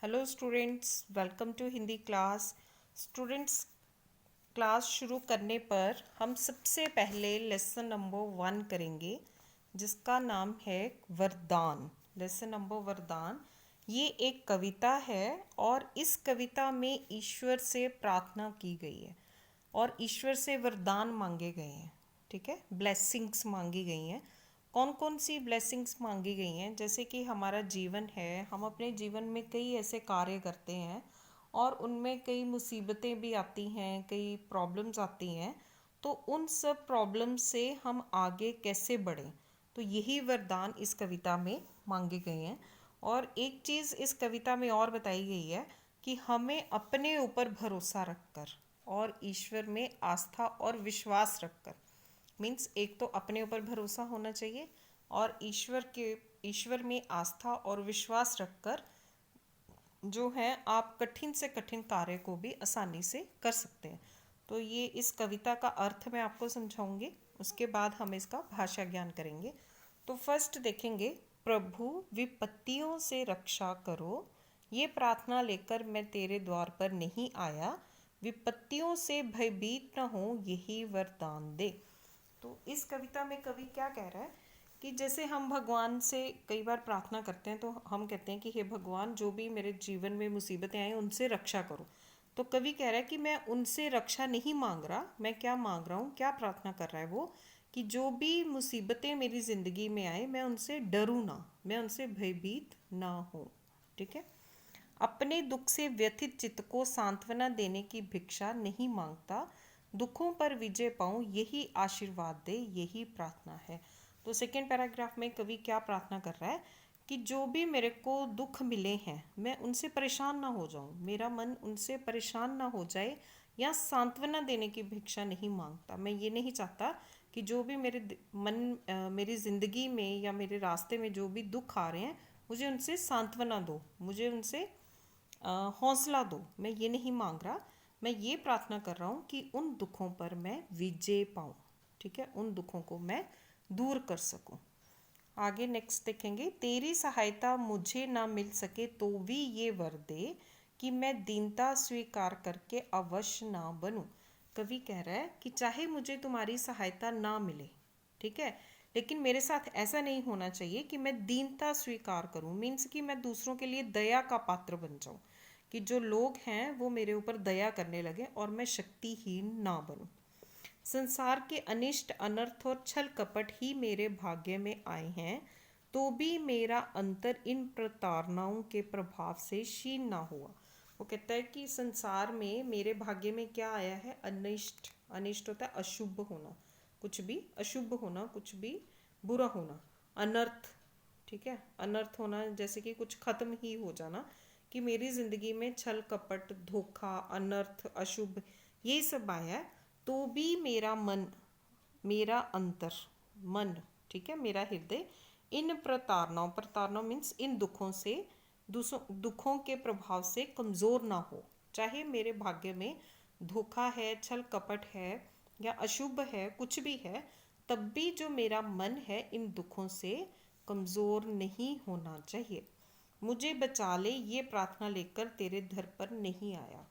Hello students, welcome to Hindi class. Students, class शुरू करने पर हम सबसे पहले लेसन नंबर 1 करेंगे, जिसका नाम है वरदान। लेसन नंबर वरदान। ये एक कविता है और इस कविता में ईश्वर से प्रार्थना की गई है और ईश्वर से वरदान मांगे गए हैं। ठीक है, ब्लेसिंग्स मांगी गई हैं। कौन कौन सी ब्लेसिंग्स मांगी गई हैं? जैसे कि हमारा जीवन है, हम अपने जीवन में कई ऐसे कार्य करते हैं और उनमें कई मुसीबतें भी आती हैं, कई प्रॉब्लम्स आती हैं। तो उन सब प्रॉब्लम से हम आगे कैसे बढ़ें, तो यही वरदान इस कविता में मांगे गए हैं। और एक चीज़ इस कविता में और बताई गई है कि हमें अपने ऊपर भरोसा रखकर और ईश्वर में आस्था और विश्वास रखकर, मीन्स एक तो अपने ऊपर भरोसा होना चाहिए और ईश्वर में आस्था और विश्वास रखकर जो है आप कठिन से कठिन कार्य को भी आसानी से कर सकते हैं। तो ये इस कविता का अर्थ मैं आपको समझाऊंगी, उसके बाद हम इसका भाषा ज्ञान करेंगे। तो फर्स्ट देखेंगे, प्रभु विपत्तियों से रक्षा करो, ये प्रार्थना लेकर मैं तेरे द्वार पर नहीं आया, विपत्तियों से भयभीत न हो यही वरदान दे। तो इस कविता में कवि क्या कह रहा है कि जैसे हम भगवान से कई बार प्रार्थना करते हैं, तो हम कहते हैं कि हे भगवान, जो भी मेरे जीवन में मुसीबतें आए उनसे रक्षा करो। तो कवि कह रहा है कि मैं उनसे रक्षा नहीं मांग रहा, मैं क्या मांग रहा हूँ, क्या प्रार्थना कर रहा है वो, कि जो भी मुसीबतें मेरी ज़िंदगी में आए मैं उनसे डरूँ ना, मैं उनसे भयभीत ना हूँ। ठीक है, अपने दुख से व्यथित चित्त को सांत्वना देने की भिक्षा नहीं मांगता, दुखों पर विजय पाऊँ यही आशीर्वाद दे, यही प्रार्थना है। तो सेकेंड पैराग्राफ में कवि क्या प्रार्थना कर रहा है कि जो भी मेरे को दुख मिले हैं मैं उनसे परेशान ना हो जाऊं, मेरा मन उनसे परेशान ना हो जाए, या सांत्वना देने की भिक्षा नहीं मांगता। मैं ये नहीं चाहता कि जो भी मेरी ज़िंदगी में या मेरे रास्ते में जो भी दुख आ रहे हैं, मुझे उनसे सांत्वना दो, मुझे उनसे हौसला दो। मैं ये नहीं मांग रहा, मैं ये प्रार्थना कर रहा हूँ कि उन दुखों पर मैं विजय पाऊँ। ठीक है, उन दुखों को मैं दूर कर सकूँ। आगे नेक्स्ट देखेंगे, तेरी सहायता मुझे ना मिल सके तो भी ये वर दे कि मैं दीनता स्वीकार करके अवश्य ना बनूं। कवि कह रहा है कि चाहे मुझे तुम्हारी सहायता ना मिले, ठीक है, लेकिन मेरे साथ ऐसा नहीं होना चाहिए कि मैं दीनता स्वीकार करूं, मीन्स कि मैं दूसरों के लिए दया का पात्र बन जाऊं, कि जो लोग हैं वो मेरे ऊपर दया करने लगे और मैं शक्तिहीन ना बनूं। संसार के अनिष्ट अनर्थ और छल कपट ही मेरे भाग्य में आए हैं, तो भी मेरा अंतर इन प्रताड़नाओं के प्रभाव से क्षीण ना हुआ। वो कहता है कि संसार में मेरे भाग्य में क्या आया है? अनिष्ट। अनिष्ट होता है अशुभ होना, कुछ भी अशुभ होना, कुछ भी बुरा होना। अनर्थ, ठीक है, अनर्थ होना जैसे कि कुछ खत्म ही हो जाना, कि मेरी ज़िंदगी में छल कपट, धोखा, अनर्थ, अशुभ ये सब आया है, तो भी मेरा मन, मेरा अंतर मन, ठीक है, मेरा हृदय इन प्रताड़नाओं, प्रताड़नाओं मीन्स इन दुखों से, दुखों के प्रभाव से कमज़ोर ना हो। चाहे मेरे भाग्य में धोखा है, छल कपट है या अशुभ है, कुछ भी है, तब भी जो मेरा मन है इन दुखों से कमज़ोर नहीं होना चाहिए। मुझे बचा ले ये प्रार्थना लेकर तेरे दर पर नहीं आया।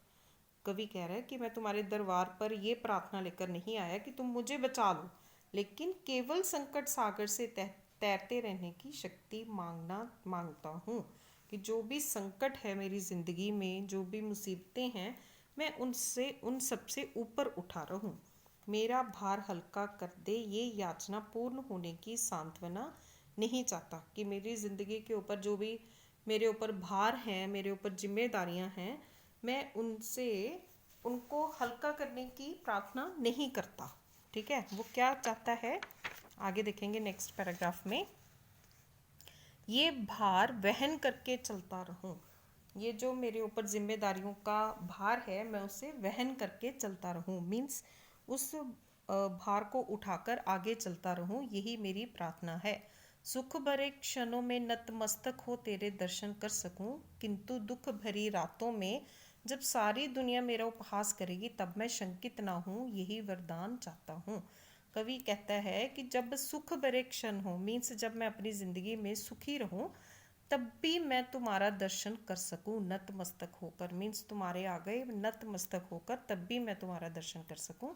कवि कह रहा है कि मैं तुम्हारे दरबार पर ये प्रार्थना लेकर नहीं आया कि तुम मुझे बचा लो, लेकिन केवल संकट सागर से तैरते रहने की शक्ति मांगता हूँ, कि जो भी संकट है मेरी ज़िंदगी में, जो भी मुसीबतें हैं, मैं उनसे, उन सब से ऊपर उठा रहूँ, मेरा भार हल्का कर दे, ये याचना पूर्ण होने की सांत्वना नहीं चाहता, कि मेरी ज़िंदगी के ऊपर जो भी मेरे ऊपर भार हैं, मेरे ऊपर जिम्मेदारियां हैं, मैं उनसे, उनको हल्का करने की प्रार्थना नहीं करता। ठीक है, वो क्या चाहता है आगे देखेंगे नेक्स्ट पैराग्राफ में, ये भार वहन करके चलता रहूं, ये जो मेरे ऊपर जिम्मेदारियों का भार है मैं उसे वहन करके चलता रहूं, मीन्स उस भार को उठाकर आगे चलता रहूं, यही मेरी प्रार्थना है। सुख भरे क्षणों में नतमस्तक हो तेरे दर्शन कर सकूं, किंतु दुख भरी रातों में जब सारी दुनिया मेरा उपहास करेगी तब मैं शंकित ना हूँ, यही वरदान चाहता हूँ। कवि कहता है कि जब सुख भरे क्षण हो, मीन्स जब मैं अपनी ज़िंदगी में सुखी रहूं, तब भी मैं तुम्हारा दर्शन कर सकूं नतमस्तक होकर, मीन्स तुम्हारे आगे नतमस्तक होकर तब भी मैं तुम्हारा दर्शन कर सकूं।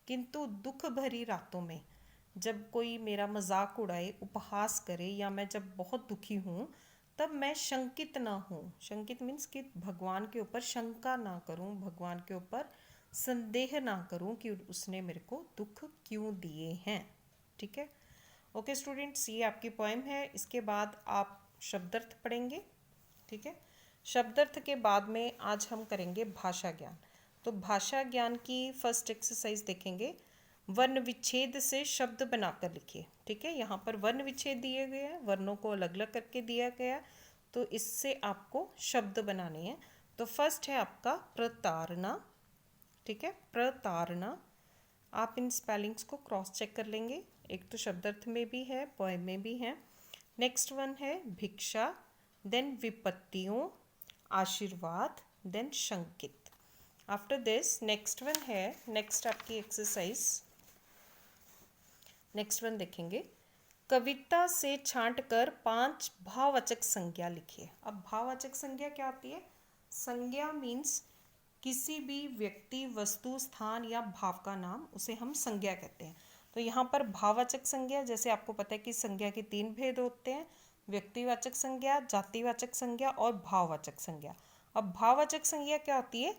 किंतु दुख भरी रातों में जब कोई मेरा मजाक उड़ाए, उपहास करे, या मैं जब बहुत दुखी हूँ तब मैं शंकित ना हूँ। शंकित मीन्स कि भगवान के ऊपर शंका ना करूँ, भगवान के ऊपर संदेह ना करूँ कि उसने मेरे को दुख क्यों दिए हैं। ठीक है, ओके स्टूडेंट्स, ये आपकी पोएम है। इसके बाद आप शब्दार्थ पढ़ेंगे। ठीक है, शब्दार्थ के बाद में आज हम करेंगे भाषा ज्ञान। तो भाषा ज्ञान की फर्स्ट एक्सरसाइज देखेंगे, वर्ण विच्छेद से शब्द बनाकर लिखिए। ठीक है, यहाँ पर वर्ण विच्छेद दिए गए हैं, वर्णों को अलग अलग करके दिया गया, तो इससे आपको शब्द बनाने हैं। तो फर्स्ट है आपका प्रताड़ना। ठीक है, प्रताड़ना। आप इन स्पेलिंग्स को क्रॉस चेक कर लेंगे, एक तो शब्दार्थ में भी है, पोएम में भी है। नेक्स्ट वन है भिक्षा, देन विपत्तियों, आशीर्वाद, देन शंकित। आफ्टर दिस नेक्स्ट वन है, नेक्स्ट आपकी एक्सरसाइज, नेक्स्ट वन देखेंगे, कविता से छांट कर 5 भाववाचक संज्ञा लिखिए। अब भाववाचक संज्ञा क्या होती है? संज्ञा मीन्स किसी भी व्यक्ति, वस्तु, स्थान या भाव का नाम, उसे हम संज्ञा कहते हैं। तो यहाँ पर भाववाचक संज्ञा, जैसे आपको पता है कि संज्ञा के 3 भेद होते हैं, व्यक्तिवाचक संज्ञा, जातिवाचक संज्ञा और भाववाचक संज्ञा। अब भाववाचक संज्ञा क्या होती है?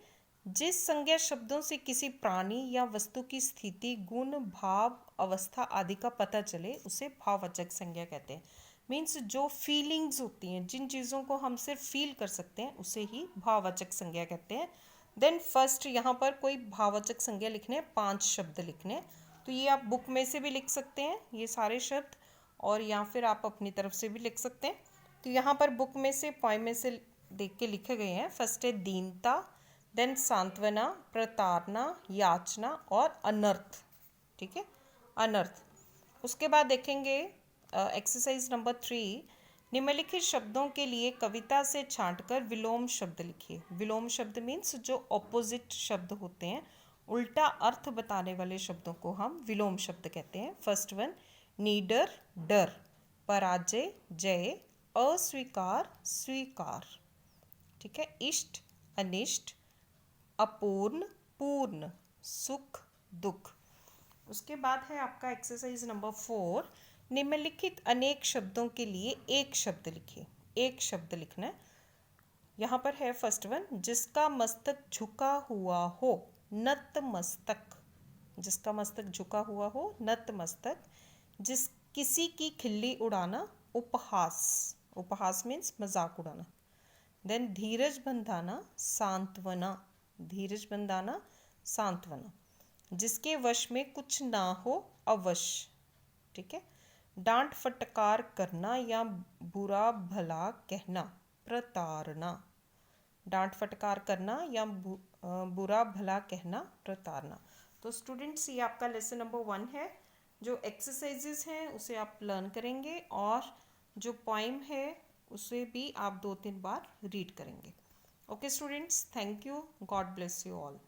जिस संज्ञा शब्दों से किसी प्राणी या वस्तु की स्थिति, गुण, भाव, अवस्था आदि का पता चले उसे भाववाचक संज्ञा कहते हैं। मीन्स जो फीलिंग्स होती हैं, जिन चीज़ों को हम सिर्फ फील कर सकते हैं उसे ही भाववाचक संज्ञा कहते हैं। देन फर्स्ट यहाँ पर कोई भाववाचक संज्ञा लिखने हैं, 5 शब्द लिखने हैं। तो ये आप बुक में से भी लिख सकते हैं ये सारे शब्द, और या फिर आप अपनी तरफ से भी लिख सकते हैं। तो यहाँ पर बुक में से, पोएम में से देख के लिखे गए हैं। फर्स्ट है दीनता, देन सांत्वना, प्रताड़ना, याचना और अनर्थ। ठीक है, अनर्थ। उसके बाद देखेंगे एक्सरसाइज नंबर 3, निम्नलिखित शब्दों के लिए कविता से छांटकर विलोम शब्द लिखिए। विलोम शब्द मीन्स जो ऑपोजिट शब्द होते हैं, उल्टा अर्थ बताने वाले शब्दों को हम विलोम शब्द कहते हैं। फर्स्ट वन, नीडर, डर, पराजय, जय, अस्वीकार, स्वीकार। ठीक है, इष्ट, अनिष्ट, अपूर्ण, पूर्ण, सुख, दुख। उसके बाद है आपका एक्सरसाइज नंबर 4, निम्नलिखित अनेक शब्दों के लिए एक शब्द लिखिए। एक शब्द लिखना है। यहाँ पर है फर्स्ट वन, जिसका मस्तक झुका हुआ हो, नतमस्तक। जिसका मस्तक झुका हुआ हो, नतमस्तक। जिस किसी की खिल्ली उड़ाना, उपहास। उपहास मीन्स मजाक उड़ाना। देन धीरज बंधाना, सांत्वना। धीरज बंधाना, सांत्वना। जिसके वश में कुछ ना हो, अवश। ठीक है, डांट फटकार करना या बुरा भला कहना, प्रताड़ना। डांट फटकार करना या बुरा भला कहना, प्रताड़ना। तो स्टूडेंट्स, ये आपका लेसन नंबर 1 है। जो एक्सरसाइजेस हैं उसे आप लर्न करेंगे, और जो पोइम है उसे भी आप 2-3 बार रीड करेंगे। Okay students, thank you, God bless you all.